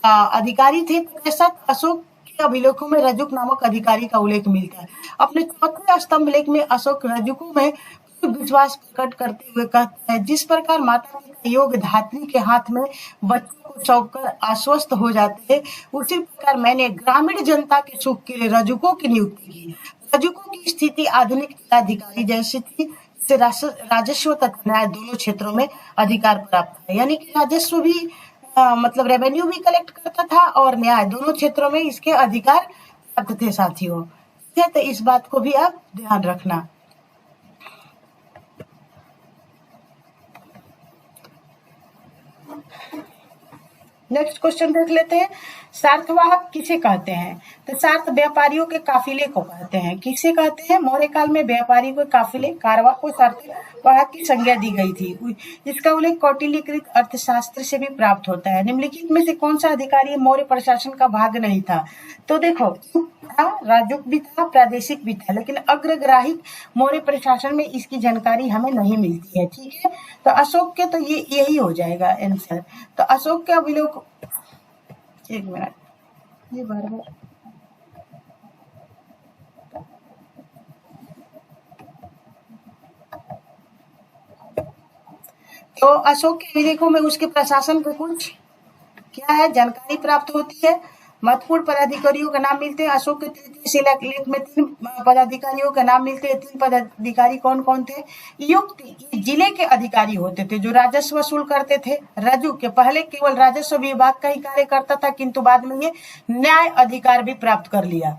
अधिकारी थे। कैसा? अशोक के अभिलेखों में रज्जुक नामक अधिकारी का उल्लेख मिलता है। अपने चौथे स्तंभ लेख में अशोक रज्जुकों में विश्वास प्रकट करते हुए कहता है, जिस प्रकार माता पिता योग धात्री के हाथ में बच्चों को सौंपकर आश्वस्त हो जाते हैं, उसी प्रकार मैंने ग्रामीण जनता के सुख के लिए रजुकों की नियुक्ति की। रजुकों की स्थिति आधुनिक अधिकारी जैसी थी, जिससे राजस्व तथा न्याय दोनों क्षेत्रों में अधिकार प्राप्त है। यानी कि राजस्व भी मतलब रेवेन्यू भी कलेक्ट करता था और न्याय, दोनों क्षेत्रों में इसके अधिकार प्राप्त थे साथियों। ठीक है, तो इस बात को भी आप ध्यान रखना। नेक्स्ट क्वेश्चन देख लेते हैं। सार्थवाहक किसे कहते हैं? तो सार्थ व्यापारियों के काफिले को कहते हैं। किसे कहते हैं? मौर्य काल में व्यापारी को काफिले, कारवा को सार्थवाहक की संज्ञा दी गई थी। इसका उल्लेख कौटिल्यकृत अर्थशास्त्र से भी प्राप्त होता है। निम्नलिखित में से कौन सा अधिकारी मौर्य प्रशासन का भाग नहीं था? तो देखो, था, राजुक भी था, प्रादेशिक भी था, लेकिन अग्रग्राही मौर्य प्रशासन में इसकी जानकारी हमें नहीं मिलती है। ठीक है, तो अशोक के तो ये यही हो जाएगा आंसर। तो अशोक के अभिलेख, एक मिनट, ये बार तो अशोक के अभिलेखों में उसके प्रशासन पे कुछ क्या है जानकारी प्राप्त होती है। महत्वपूर्ण पदाधिकारियों के नाम मिलते हैं। अशोक के तृतीय शिलालेख में 3 पदाधिकारियों के नाम मिलते हैं। 3 पदाधिकारी कौन कौन थे? युक्त जिले के अधिकारी होते थे जो राजस्व वसूल करते थे। रजू के पहले केवल राजस्व विभाग का ही कार्य करता था, किंतु बाद में ये न्याय अधिकार भी प्राप्त कर लिया।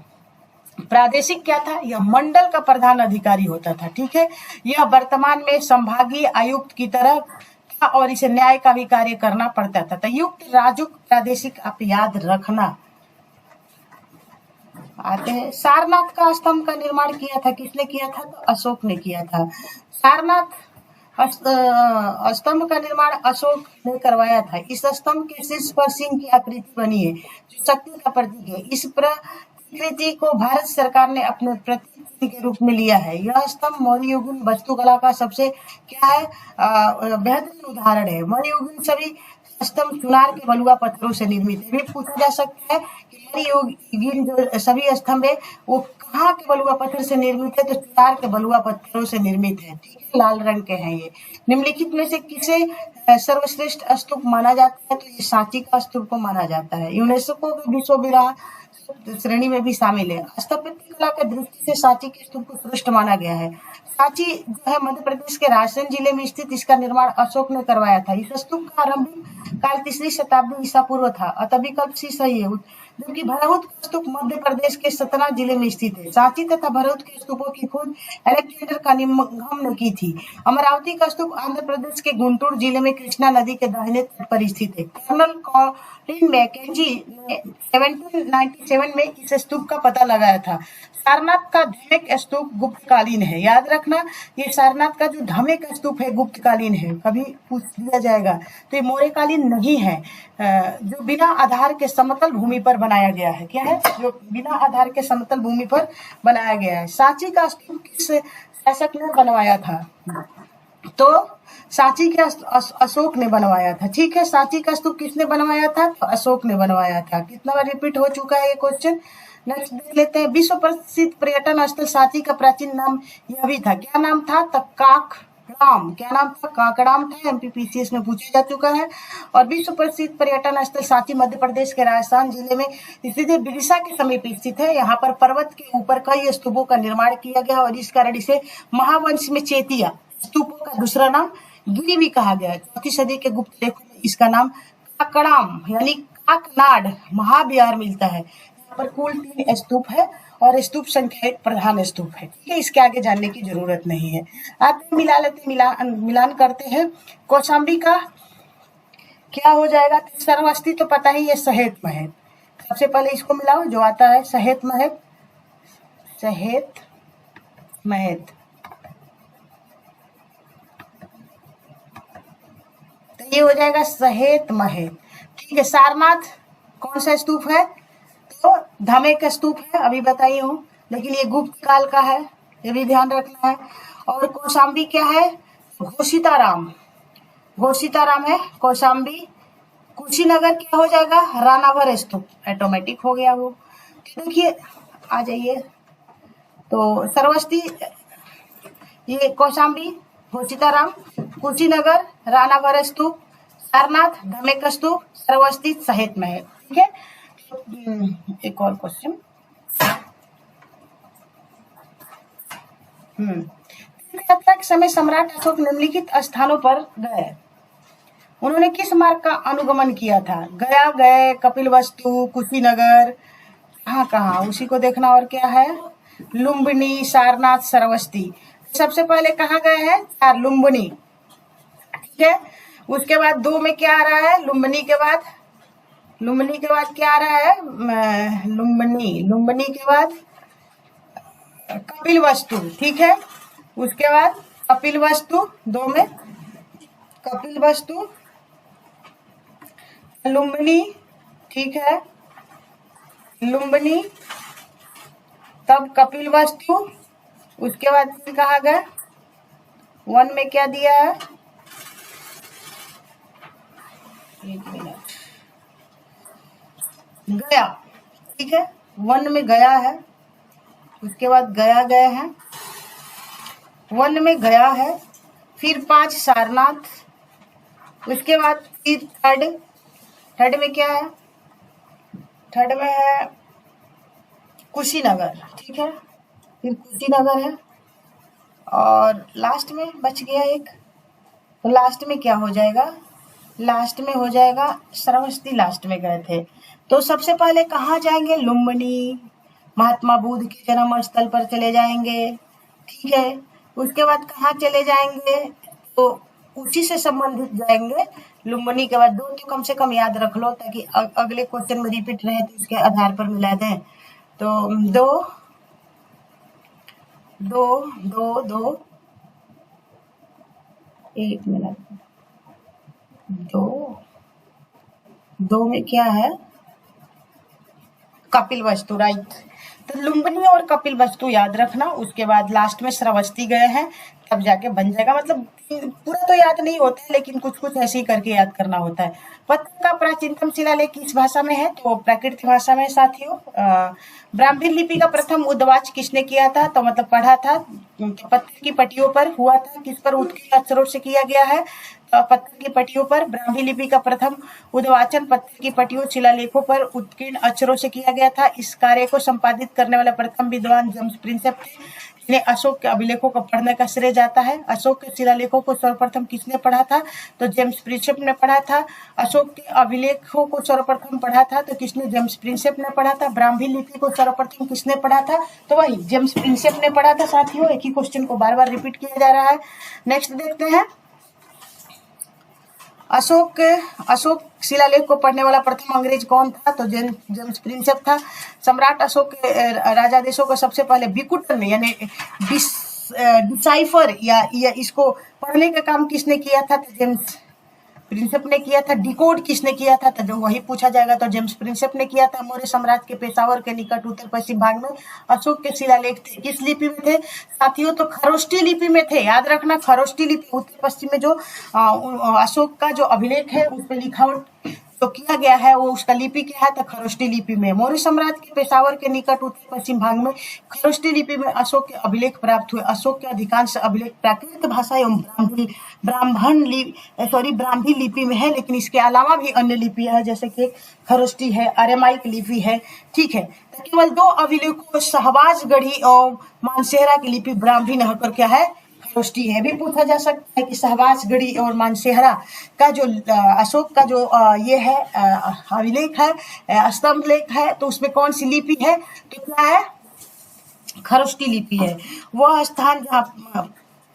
प्रादेशिक क्या था? यह मंडल का प्रधान अधिकारी होता था। ठीक है, यह वर्तमान में संभागीय आयुक्त की तरह था और इसे न्याय का भी कार्य करना पड़ता था। तो युक्त, राजुक, प्रादेशिक आप याद रखना। आते हैं, सारनाथ का स्तंभ का निर्माण किया था, किसने किया था? तो अशोक ने किया था। सारनाथ स्तंभ का निर्माण अशोक ने करवाया था। इस स्तंभ के शीर्ष पर सिंह की आकृति बनी है जो शक्ति का प्रतीक है। इस कृति को भारत सरकार ने अपने प्रतीक के रूप में लिया है। यह स्तंभ मौर्य युगीन वास्तुकला का सबसे क्या है बेहतरीन उदाहरण है। मौर्य युगीन सभी स्तंभ चुनार के बलुआ पत्थरों से निर्मित है। भी पूछा जा सकता है कि मौर्य युगीन जो सभी स्तंभ है वो कहाँ के बलुआ पत्थर से निर्मित है, तो चुनार के बलुआ पत्थरों से निर्मित है। ठीक है, लाल रंग के हैं ये। निम्नलिखित में से किसे सर्वश्रेष्ठ स्तूप माना जाता है, तो ये सांची का स्तूप को माना जाता है। यूनेस्को के विश्व विरासत श्रेणी में भी शामिल है। स्थापत्य कला की दृष्टि से सांची के स्तूप को श्रेष्ठ माना गया है। सांची जो है मध्य प्रदेश के रायसेन जिले में स्थित, इसका निर्माण अशोक ने करवाया था। इस स्तूप का आरंभ काल 3री शताब्दी ईसा पूर्व था। अतः विकल्प सी सही है। जबकि भरहुत का स्तूप मध्य प्रदेश के सतना जिले में स्थित है। सांची तथा भरहुत के स्तूपों की खोज अलेक्जेंडर कानिंघम ने की थी। अमरावती का स्तूप आंध्र प्रदेश के गुंटूर जिले में कृष्णा नदी के दाहिने तट पर स्थित है। कर्नल कॉलिन मैकेंजी ने 1797 में इस स्तूप का पता लगाया था। सारनाथ का धमेक स्तूप गुप्तकालीन है। याद रखना, ये सारनाथ का जो धमेक स्तूप है गुप्तकालीन है, कभी पूछ दिया जाएगा। तो ये मौर्यकालीन नहीं है, जो बिना आधार के समतल भूमि पर बनाया गया है। क्या है? जो बिना आधार के समतल भूमि पर बनाया गया है। सांची का स्तूप किस शासक ने बनवाया था? तो सांची के अशोक ने बनवाया था। ठीक है, सांची का स्तूप किसने बनवाया था? तो अशोक ने बनवाया था। कितना बार रिपीट हो चुका है ये क्वेश्चन। नेक्स्ट देख लेते हैं। विश्व प्रसिद्ध पर्यटन स्थल सांची का प्राचीन नाम यह भी था। क्या नाम था? तो काकड़ाम। क्या नाम था? काकड़ाम था। एमपीपीसीएस में पूछा जा चुका है। और विश्व प्रसिद्ध पर्यटन स्थल सांची मध्य प्रदेश के राजस्थान जिले में स्थित है। विदिशा के समीप स्थित है। यहाँ पर पर्वत के ऊपर कई स्तूपों का निर्माण किया गया और इस कारण इसे महावंश में चेतिया स्तूपों का दूसरा नाम गिरी भी कहा गया है। 4वीं सदी के गुप्त लेखों में इसका नाम काकड़ाम यानी काकनाड महाविहार मिलता है। यहाँ पर कुल 3 स्तूप है और स्तूप संख्या एक प्रधान स्तूप है। ठीक है, इसके आगे जानने की जरूरत नहीं है। आते मिला लेते मिलान करते हैं। कौशाम्बी का क्या हो जाएगा? सर्वस्ती तो पता ही है, सहेत महत। सबसे पहले इसको मिलाओ, जो आता है सहेत महत। सहेत महत तो ये हो जाएगा सहेत महत। ठीक है, सारनाथ कौन सा स्तूप है? तो धमेक स्तूप है, अभी बताई हूँ, लेकिन ये गुप्त काल का है, ये भी ध्यान रखना है। और कौशाम्बी क्या है? घोषिताराम। घोषिताराम है कौशाम्बी। कुशीनगर क्या हो जाएगा? रानावर स्तूप। ऑटोमेटिक हो गया वो। देखिए आ जाइए, तो सर्वस्ती ये कौशाम्बी, घोषिताराम, कुशीनगर, रानावर स्तूप, सारनाथ, धमेक स्तूप, सर्वस्ती, सहेत महल। ठीक है, एक और क्वेश्चन। यात्रा के समय सम्राट अशोक निम्नलिखित स्थानों पर गए। उन्होंने किस मार्ग का अनुगमन किया था? गया गए, कपिलवस्तु, कुशीनगर, कहाँ उसी को देखना। और क्या है? लुम्बिनी, सारनाथ, सरवस्ती। सबसे पहले कहाँ गए हैं? लुम्बिनी। ठीक है, उसके बाद 2 में क्या आ रहा है? लुम्बिनी के बाद क्या आ रहा है? लुम्बिनी के बाद कपिलवस्तु। ठीक है, उसके बाद कपिलवस्तु 2 में, कपिलवस्तु, लुम्बिनी। ठीक है, लुम्बिनी, तब कपिलवस्तु, उसके बाद फिर कहा गया 1 में क्या दिया है? एक मिनट, गया। ठीक है, 1 में गया है, उसके बाद गया गए हैं, 1 में गया है, फिर 5 सारनाथ, उसके बाद फिर थर्ड में क्या है? थर्ड में है कुशीनगर। ठीक है, फिर कुशीनगर है और लास्ट में बच गया एक, तो लास्ट में क्या हो जाएगा? लास्ट में हो जाएगा श्रावस्ती। लास्ट में गए थे। तो सबसे पहले कहाँ जाएंगे? लुम्बिनी, महात्मा बुद्ध के जन्म स्थल पर चले जाएंगे। ठीक है, उसके बाद कहाँ चले जाएंगे? तो उसी से संबंधित जाएंगे। लुम्बिनी के बाद 2 तो कम से कम याद रख लो, ताकि अगले क्वेश्चन में रिपीट रहे तो उसके आधार पर मिला दें। तो 1 मिनट, 2 में क्या है? कपिलवस्तु, राइट। तो लुम्बिनी और कपिलवस्तु याद रखना, उसके बाद लास्ट में श्रावस्ती गए हैं, तब जाके बन जाएगा। मतलब पूरा तो याद नहीं होता है, लेकिन कुछ कुछ ऐसे ही करके याद करना होता है। पत्थर का प्राचीनतम शिलालेख किस भाषा में है? तो प्राकृत भाषा में साथियों। ब्राह्मी लिपि का प्रथम उद्वाच किसने किया था? तो मतलब पढ़ा था, पत्थर की पट्टियों पर हुआ था। किस पर? उत्कीर्ण अक्षरों से किया गया है, तो पत्थर की पट्टियों पर। ब्राह्मी लिपि का प्रथम उद्वाचन पत्थर की पट्टियों शिलालेखों पर उत्कीर्ण अक्षरों से किया गया था। इस कार्य को संपादित करने वाला प्रथम विद्वान जेम्स प्रिंसेप थे, जिन्हें अशोक के अभिलेखों को पढ़ने का श्रेय जाता है। अशोक के शिलालेखों को सर्वप्रथम किसने पढ़ा था? तो जेम्स प्रिंसेप ने पढ़ा था। अशोक के अभिलेखों को सर्वप्रथम पढ़ा था, तो किसने? जेम्स प्रिंसेप ने पढ़ा था। ब्राह्मी लिपि को सर्वप्रथम किसने पढ़ा था? तो वही जेम्स प्रिंसेप ने पढ़ा था साथियों। एक ही क्वेश्चन को बार बार रिपीट किया जा रहा है। नेक्स्ट देखते हैं, अशोक शिलालेख को पढ़ने वाला प्रथम अंग्रेज कौन था? तो जेम्स प्रिंसेप था। सम्राट अशोक के राजादेशों को सबसे पहले विकुटन यानी डिसाइफर या इसको पढ़ने का काम किसने किया था? तो जेम्स प्रिंसेप ने किया था। डिकोड किसने किया था? तो जो वही पूछा जाएगा, तो जेम्स प्रिंसेप ने किया था। मौर्य साम्राज्य के पेशावर के निकट उत्तर पश्चिम भाग में अशोक के शिलालेख थे। किस लिपि में थे साथियों? तो खरोष्टी लिपि में थे। याद रखना, खरोष्टी लिपि। उत्तर पश्चिम में जो अशोक का जो अभिलेख है उस पर लिखावट तो किया गया है, वो उसका लिपि क्या है? तो खरोष्टी लिपि में। मौर्य साम्राज्य के पेशावर के निकट उत्तर पश्चिम भाग में खरोष्टी लिपि में अशोक के अभिलेख प्राप्त हुए। अशोक के अधिकांश अभिलेख प्राकृत भाषा एवं ब्राह्मी लिपि में है, लेकिन इसके अलावा भी अन्य लिपियां है, जैसे कि खरोष्टी है, अरेमाइक लिपि है। ठीक है, तो केवल दो अभिलेखों शहबाजगढ़ी और मानसेहरा की लिपि ब्राह्मी न होकर क्या है? खरोष्टी है। भी पूछा जा सकता है कि शहबाजगढ़ी और मानसेहरा का जो अशोक का जो ये है अभिलेख है, स्तंभ लेख है, तो उसमें कौन सी लिपि है? तो क्या है? खरोष्टी लिपि है। वह स्थान जहाँ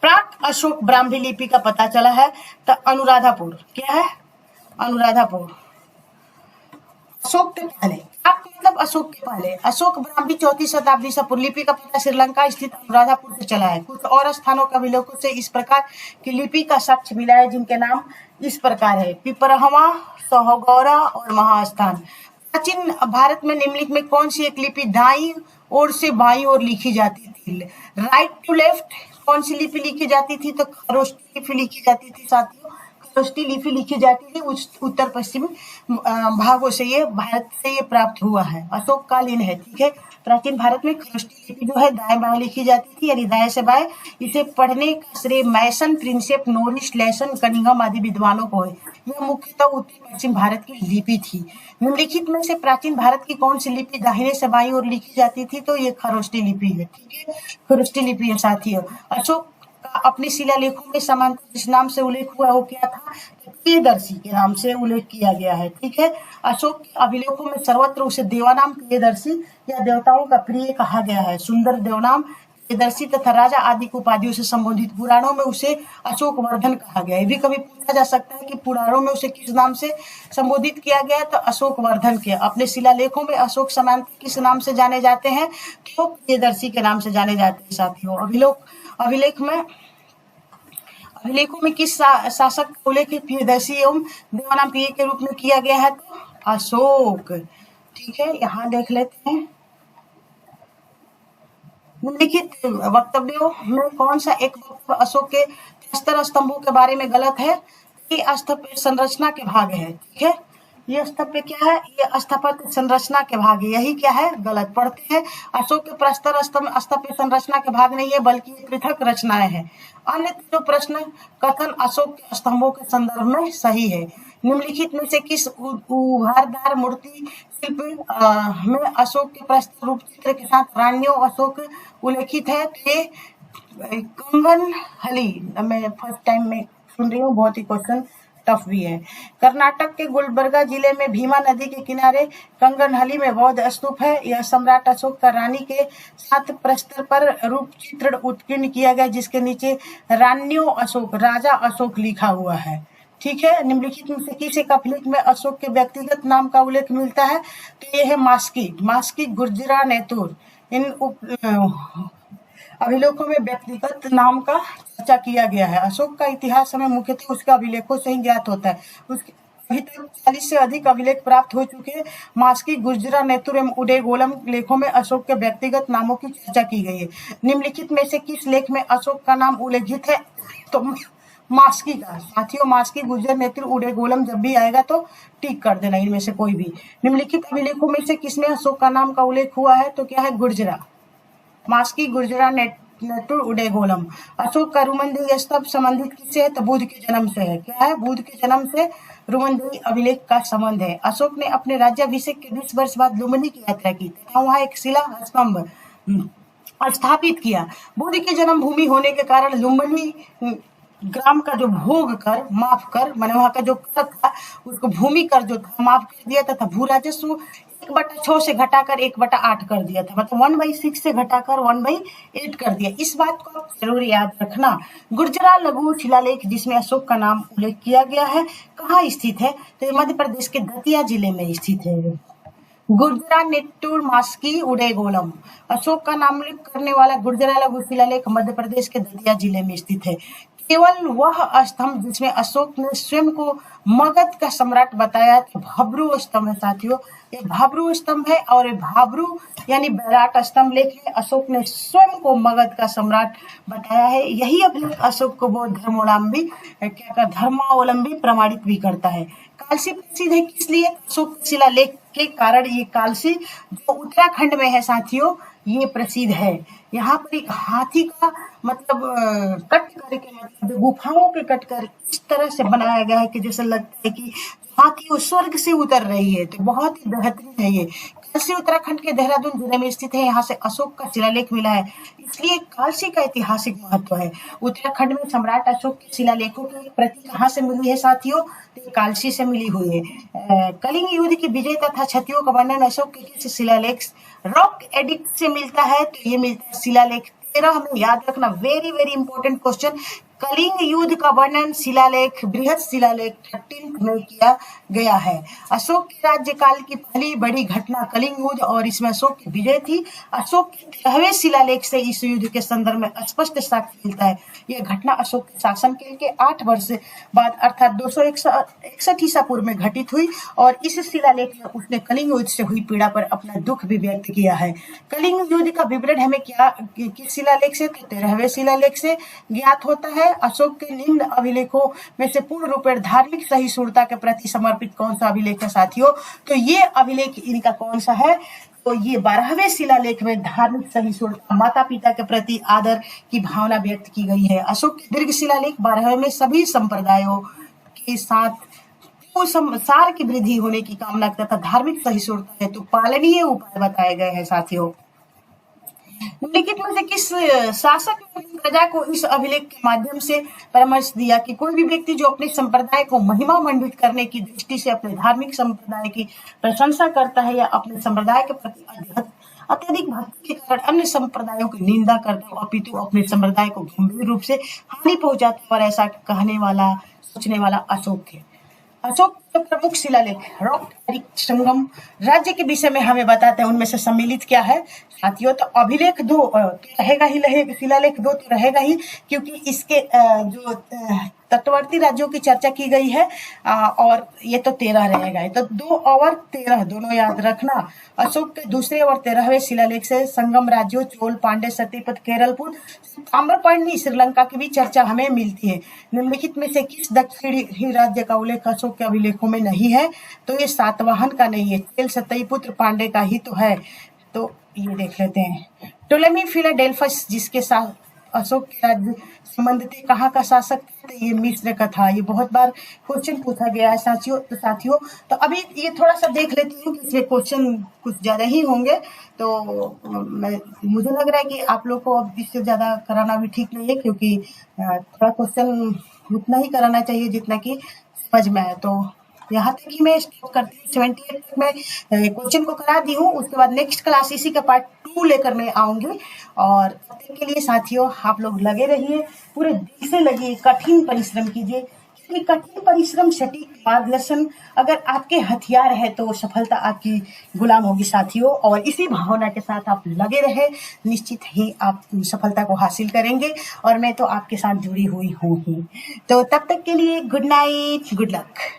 प्राक अशोक ब्राह्मी लिपि का पता चला है, तो अनुराधापुर। क्या है? अनुराधापुर। अशोक के पहले, प्राक मतलब अशोक के पहले। अशोक ब्राह्मी 4वीं शताब्दी से पूर्व। लिपि का पता श्रीलंका स्थित अनुराधापुर से चला है। कुछ और स्थानों के अभिलेखों से इस प्रकार की लिपि का साक्ष्य मिला है, जिनके नाम इस प्रकार है: पिपरहवा, सोहगौरा और महास्थान। प्राचीन भारत में निम्नलिखित में कौन सी एक लिपि दाईं ओर से बाईं ओर लिखी जाती थी? राइट टू लेफ्ट कौन सी लिपि लिखी जाती थी? तो खरोष्टी लिपि लिखी जाती थी साथियों। खरोष्टी लिपि लिखी जाती थी। उत्तर पश्चिमी भागों से ये भारत से ये प्राप्त हुआ है, अशोक कालीन है। ठीक है, प्राचीन भारत में खरोष्टी लिपि जो है दाएं बाएं लिखी जाती थी, यानी दाएं से बाएं। इसे पढ़ने का श्रेय मैसन, प्रिंसेप, नॉरिस, लेसन, कनिंघम आदि विद्वानों को है। यह मुख्यतः उत्तर पश्चिम भारत की लिपि थी। निम्नलिखित में से प्राचीन भारत की कौन सी लिपि दाहिने से बाईं ओर लिखी जाती थी? तो ये खरोष्टी लिपि है। ठीक है, खरोष्टी लिपि है साथियों। अशोक अपने शिलालेखों में समांतर जिस नाम से उल्लेख हुआ वो क्या था? प्रियदर्शी के नाम से उल्लेख किया गया है। ठीक है, अशोक के अभिलेखों में सर्वत्र उसे देवानाम प्रियदर्शी या देवताओं का प्रिय कहा गया है। सुंदर देवनाम, प्रियदर्शी तथा राजा आदि की उपाधियों से संबोधित। पुराणों में उसे अशोक वर्धन कहा गया है। भी कभी पूछा जा सकता है कि पुराणों में उसे किस नाम से संबोधित किया गया? तो अशोक वर्धन के। अपने शिलालेखों में अशोक समांतर किस नाम से जाने जाते हैं? तो प्रियदर्शी के नाम से जाने जाते हैं साथियों। अभिलेखों में किस शासक का उल्लेख प्रियदर्शी एवं देवानाम प्रिय के रूप में किया गया है? तो अशोक। ठीक है, यहाँ देख लेते हैं। निम्नलिखित वक्तव्यों में कौन सा एक वक्तव्य अशोक के 73 स्तंभों के बारे में गलत है? ये स्थापत्य संरचना के भाग है। ठीक है, ये स्थापत्य क्या है? ये स्थापत्य संरचना के भाग है। यही क्या है? गलत। पढ़ते हैं, अशोक के प्रस्तर स्तंभ स्थापत्य संरचना के भाग नहीं है, बल्कि पृथक रचनाएं हैं। अन्य तीनों प्रश्न कथन अशोक के स्तंभों के संदर्भ में सही है। निम्नलिखित में से किस उभारदार मूर्ति शिल्प में अशोक के प्रस्तर रूप चित्र के साथ रानियों अशोक उल्लेखित है? तो ये कंगन हली। मैं फर्स्ट टाइम में सुन रही हूँ, बहुत ही क्वेश्चन टफ भी है। कर्नाटक के गुलबर्गा जिले में भीमा नदी के किनारे कंगनहली में बौद्ध स्तूप है। यह सम्राट अशोक का रानी के साथ प्रस्तर पर रूप चित्र उत्कीर्ण किया गया, जिसके नीचे रान्यो अशोक, राजा अशोक लिखा हुआ है। ठीक है, निम्नलिखित में से किस एक अभिलेख में अशोक के व्यक्तिगत नाम का उल्लेख मिलता है? तो यह है मास्की गुर्जरा नेतुर। इन अभिलेखों में व्यक्तिगत नाम का चर्चा किया गया है। अशोक का इतिहास हमें मुख्यतः उसके अभिलेखों से ही ज्ञात होता है। उसके अभी तक 40 से अधिक अभिलेख प्राप्त हो चुके हैं। मास्की, गुर्जरा, नेतुर एवं उडेगोलम लेखों में अशोक के व्यक्तिगत नामों की चर्चा की गई है। निम्नलिखित में से किस लेख में अशोक का नाम उल्लेखित है? तो मास्की का। साथियों, मास्की, गुर्जर, नेतृ, उडेगोलम जब भी आएगा तो टिक कर देना इनमें से कोई भी। निम्नलिखित अभिलेखों में से किसमें अशोक का नाम का उल्लेख हुआ है? तो क्या है? गुर्जरा। मास्की, गुर्जरा, नेतुर, उडेगोलम। अशोक का रुमनदेही स्तंभ संबंधित किससे है? तो बुद्ध के जन्म से है। क्या है? बुद्ध के जन्म से रुमनदेही अभिलेख का संबंध है। अशोक ने अपने राज्याभिषेक के 20 वर्ष बाद लुम्बिनी की यात्रा की तथा वहां एक शिला स्तंभ स्थापित किया। बुद्ध की जन्म भूमि होने के कारण लुम्बिनी ग्राम का जो भोग कर माफ कर माने वहां का जो कर था उसको भूमि कर जो था माफ कर दिया तथा भू राजस्व 1/6 से घटाकर 1/8 कर दिया था। मतलब 1/6 से घटाकर 1/8 कर दिया। इस बात को आप जरूर याद रखना। गुर्जरा लघु शिलालेख जिसमें अशोक का नाम उल्लेख किया गया है कहाँ स्थित है? तो ये मध्य प्रदेश के दतिया जिले में स्थित है। गुर्जरा, नेट्टूर, मास्की, उडेगोलम। अशोक का नाम उल्लेख करने वाला गुर्जरा लघु शिलालेख मध्य प्रदेश के दतिया जिले में स्थित है। केवल वह स्तंभ जिसमें अशोक ने स्वयं को मगध का सम्राट बताया तो भाब्रू स्तंभ है। साथियों, ये भाब्रू स्तंभ है और ये भाब्रू यानी बैराट स्तंभ लेख में अशोक ने स्वयं को मगध का सम्राट बताया है। यही अभिलेख अशोक को बौद्ध धर्मावलंबी प्रमाणित भी करता है। कालसी प्रसिद्ध है किस लिए? अशोक शिलालेख के कारण ये कालसी जो उत्तराखंड में है साथियों ये प्रसिद्ध है। यहाँ पर एक हाथी का मतलब कट करके मतलब गुफाओं के कट कर इस तरह से बनाया गया है कि जैसे लगता है कि हाथी वो स्वर्ग से उतर रही है। तो बहुत ही बेहतरीन है ये। कालसी उत्तराखंड के देहरादून जिले में स्थित है। यहाँ से अशोक का शिलालेख मिला है, इसलिए कालसी का ऐतिहासिक महत्व है। उत्तराखंड में सम्राट अशोक के शिलालेखों की प्रति कहाँ से मिली है साथियों? तो कालसी से मिली हुई है। कलिंग युद्ध की विजय तथा क्षतियों का वर्णन अशोक के किस शिलालेख रॉक एडिक्ट से मिलता है? तो ये मिलता है शिलालेख 13। हमें याद रखना, very very important question. Kalinga युद्ध का वर्णन शिलालेख बृहद शिलालेख 13 में किया गया है। अशोक के राज्यकाल की पहली बड़ी घटना कलिंग युद्ध और इसमें अशोक की विजय थी। अशोक के 13वें शिलालेख से इस युद्ध के संदर्भ में स्पष्ट साक्ष्य मिलता है। यह घटना अशोक के शासनकाल के 8 वर्ष बाद अर्थात 261 ईसा पूर्व में घटित हुई और इस शिलालेख में उसने कलिंग युद्ध से हुई पीड़ा पर अपना दुख भी व्यक्त किया है। कलिंग युद्ध का विवरण हमें क्या किस शिलालेख से? 13वें शिलालेख से ज्ञात होता है। अशोक के निम्न अभिलेखों में से पूर्ण रूप में धार्मिक सहिष्णुता के प्रति समर्पित कौन सा अभिलेख है साथियों? तो ये अभिलेख इनका कौन सा है? तो ये 12वें शिलालेख में धार्मिक सहिष्णुता माता पिता के प्रति आदर की भावना व्यक्त की गई है। अशोक के दीर्घ शिलालेख 12वें में सभी संप्रदायों के साथ संसार की वृद्धि होने की कामना तथा धार्मिक सहिष्णुता हेतु पालनीय उपाय बताए गए हैं साथियों। निम्नलिखित में से किस शासक ने प्रजा को इस अभिलेख के माध्यम से परामर्श दिया कि कोई भी व्यक्ति जो अपने संप्रदाय को महिमा मंडित करने की दृष्टि से अपने धार्मिक संप्रदाय की प्रशंसा करता है या अपने संप्रदाय के प्रति अत्यधिक भक्ति के कारण अन्य संप्रदायों की निंदा करता है अपितु अपने संप्रदाय को गंभीर रूप से हानि पहुंचाता और ऐसा कहने वाला सोचने वाला अशोक है। अशोक के प्रमुख शिलालेख रॉक एडिक्ट संगम राज्य के विषय में हमें बताते हैं। उनमें से सम्मिलित क्या है साथियों? तो अभिलेख 2 तो रहेगा ही, शिलालेख 2 तो रहेगा ही क्योंकि इसके जो तटवर्ती राज्यों की चर्चा की गई है और ये तो 13 रहेगा। तो 2 और 13 दोनों याद रखना। अशोक के दूसरे और 13वें शिलालेख से संगम राज्यों चोल, पांडे, सतीपत, केरलपुर, ताम्रपर्णी, श्रीलंका की भी चर्चा हमें मिलती है। निम्नलिखित में से किस दक्षिणी राज्य का उल्लेख अशोक के अभिलेखों में नहीं है? तो ये सातवाहन का नहीं है, चेल, सतईपुत्र, पांडे का ही तो है। तो ये देख लेते हैं। टोलेमी फिलाडेल्फस जिसके साथ अशोक के राज्य संबंध थे कहाँ का शासक थे? तो ये मिस्र का था। ये बहुत बार क्वेश्चन पूछा गया है साथियों। तो अभी ये थोड़ा सा देख लेती हूँ कि इसमें क्वेश्चन कुछ ज्यादा ही होंगे। तो मुझे लग रहा है कि आप लोग को अब इससे ज्यादा कराना भी ठीक नहीं है क्योंकि थोड़ा क्वेश्चन उतना ही कराना चाहिए जितना कि समझ में आए। तो यहाँ तक ही मैं स्टॉप करती हूँ। 78 तक मैं क्वेश्चन को करा दी हूँ। उसके बाद नेक्स्ट क्लास इसी का पार्ट 2 लेकर मैं आऊंगी। और तब तक के लिए साथियों आप लोग लगे रहिए, पूरे दिल से लगिए, कठिन परिश्रम कीजिए क्योंकि कठिन परिश्रम, सटीक मार्गदर्शन अगर आपके हथियार है तो सफलता आपकी गुलाम होगी साथियों। और इसी भावना के साथ आप लगे रहे, निश्चित ही आप सफलता को हासिल करेंगे और मैं तो आपके साथ जुड़ी हुई हूँ ही। तो तब तक के लिए गुड नाइट, गुड लक।